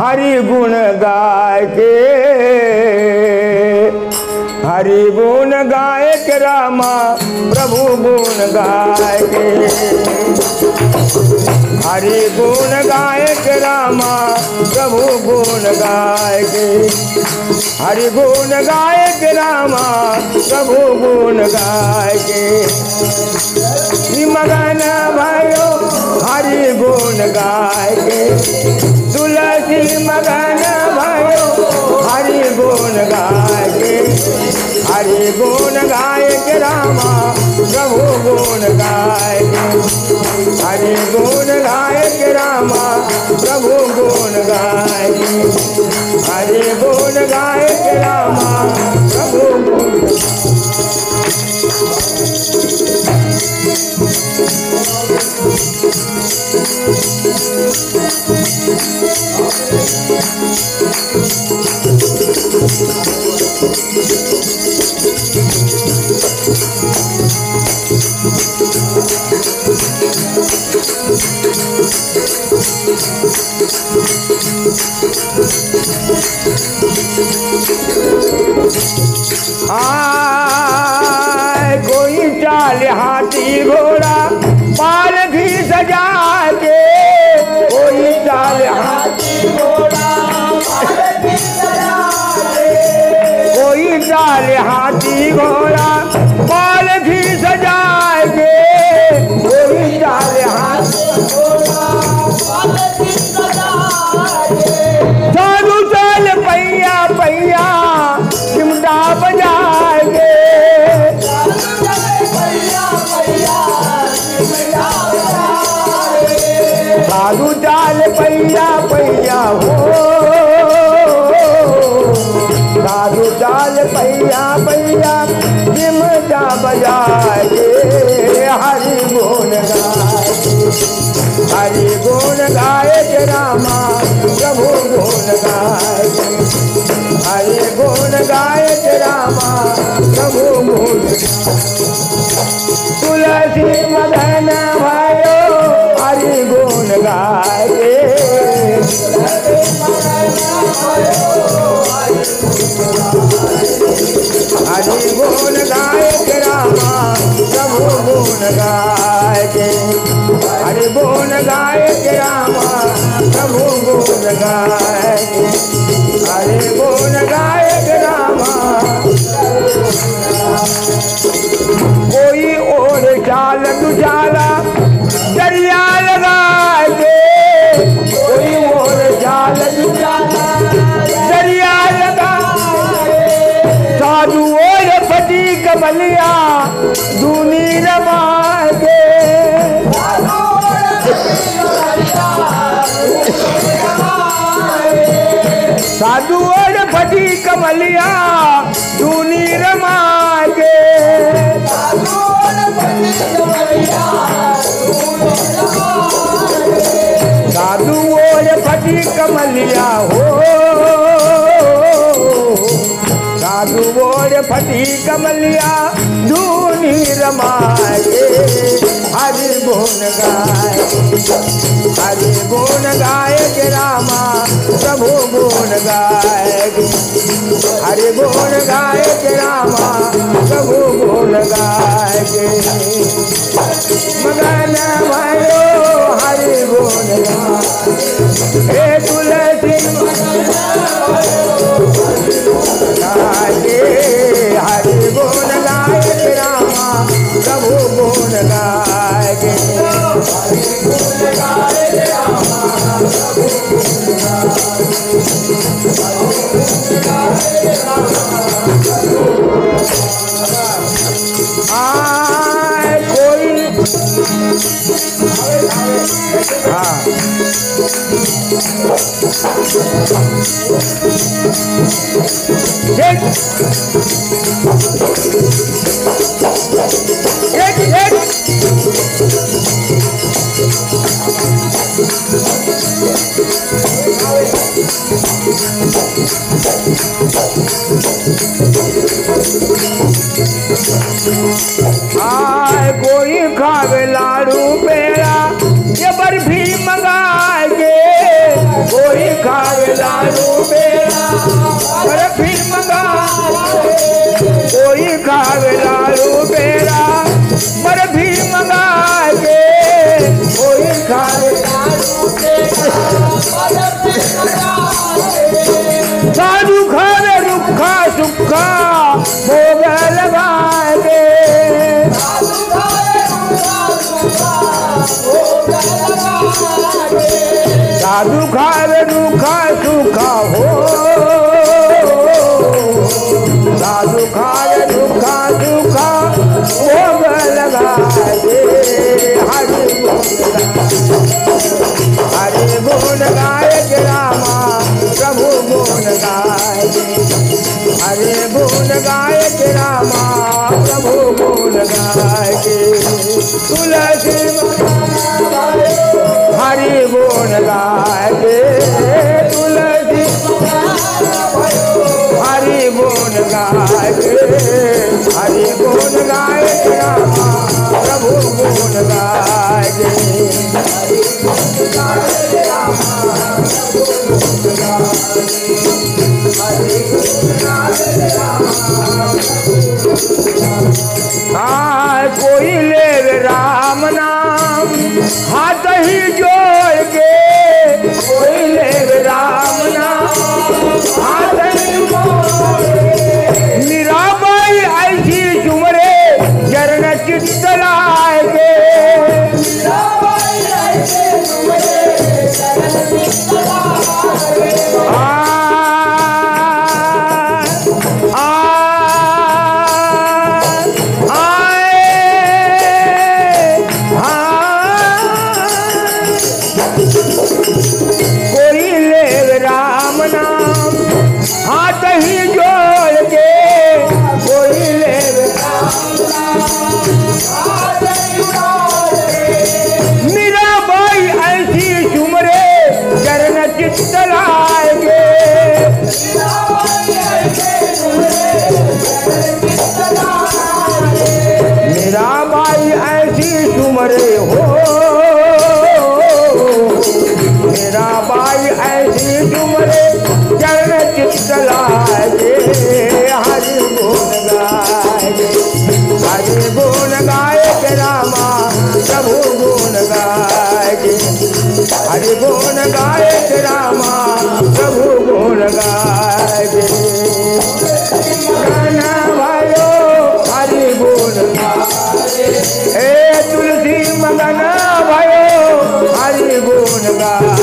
हरि गुण गाय के, हरि गुण गाय के रामा प्रभु गुण गाय के, हरि गुण गाय के रामा प्रभु गुण गाय के, हरि गुण गाय के रामा प्रभु गुण गाय के। मगन भयो हरि गुण गाय के, तुलसी मगन भयो हरि गुण गाय के, हरि गुण गाय के रामा प्रभु गुण गाय के, हरि गुण गाय के रामा प्रभु गुण गाय के, हरि गुण गाय के रामा प्रभु गुण। कोई चाल हाथी घोड़ा पालकी सजा के, कोई चाल हाथी घोड़ा पालकी सजा के, कोई चाल हाथी घोड़ा पालकी सजा के, कोई चाल हाथी घोड़ा पालकी सजा के, साधु चाल पैया पैया चिमटा बजा के, साधु चाल पैया पैया हो, साधु चाल पैया पैया चिमटा बजा के, हरि गुण गाय, हरि गुण गाय के रामा प्रभु गुण गाय, हरि गुण गाय के रामा प्रभु गुण। तुलसी मदन भयो हरि गुण गाय के, हरि गुण गाय के रामा प्रभु गुण गाय के, हरि गुण गाय के रामा प्रभु गुण गाय के, हरि गुण गाय के रामा। कोई और चाल दुचाला दरिया लगा के, कोई और चाल दुचाला दरिया लगा के, साधु और फटी कमलिया दूनी रमा के, साधु और फटी कमलिया दूनी रमा के, साधु और फटी कमलिया हो, साधु और फटी कमलिया दूनी रमा के, हरि गुण गाय, हरि गुण गाय के रामा प्रभु गुण गाय के, हरि गुण गाय के रामा प्रभु गुण गाय के। मगन भयो हरि गुण गाय, हे तुलसी गाय के, हरि गुण गाय के रामा प्रभु गुण गाय के, हरि गुण गाय के रामा प्रभु गुण गाय। कोई हाँ आए कोई खावे लाड़ू पेड़ा ये बर्फी मंगा के, कोई खावे साधु खावे दुखा सुखा हो, साधु खावे दुखा सुखा भोग लगाए। हरि गुण गाए के रामा प्रभु गुण गाए। हरि गुण गाए के रामा प्रभु गुण गाए। तुलसी हरि गुण गाए। तुलसी हरि गुण गाए। हरि गुण गाए के रामा प्रभु गुण गाए। कोई ले राम नाम हाथ ही जोड़ के, कोई ले राम नाम हाथ ही जोड़ के। मीराबाई ऐसी चुमरे चरण चित्त लाए के। कोई ले राम नाम हाथ ही जोड़ के, कोई ले मीराबाई ऐसी चुमरे चरण चित्त लाएंगे। मीराबाई ऐसी चुमरे हो, मीराबाई ऐसी चुमरे चरण चित्त लाएंगे। हरि गुण गाए। हरि गुण गाए के रामा प्रभु गुण गाए। हरि गुण गाए के रामा प्रभु गुण गाए। गाना भयो हरि गुण गाए। तुलसी मगन भयो हरि गुण गाए।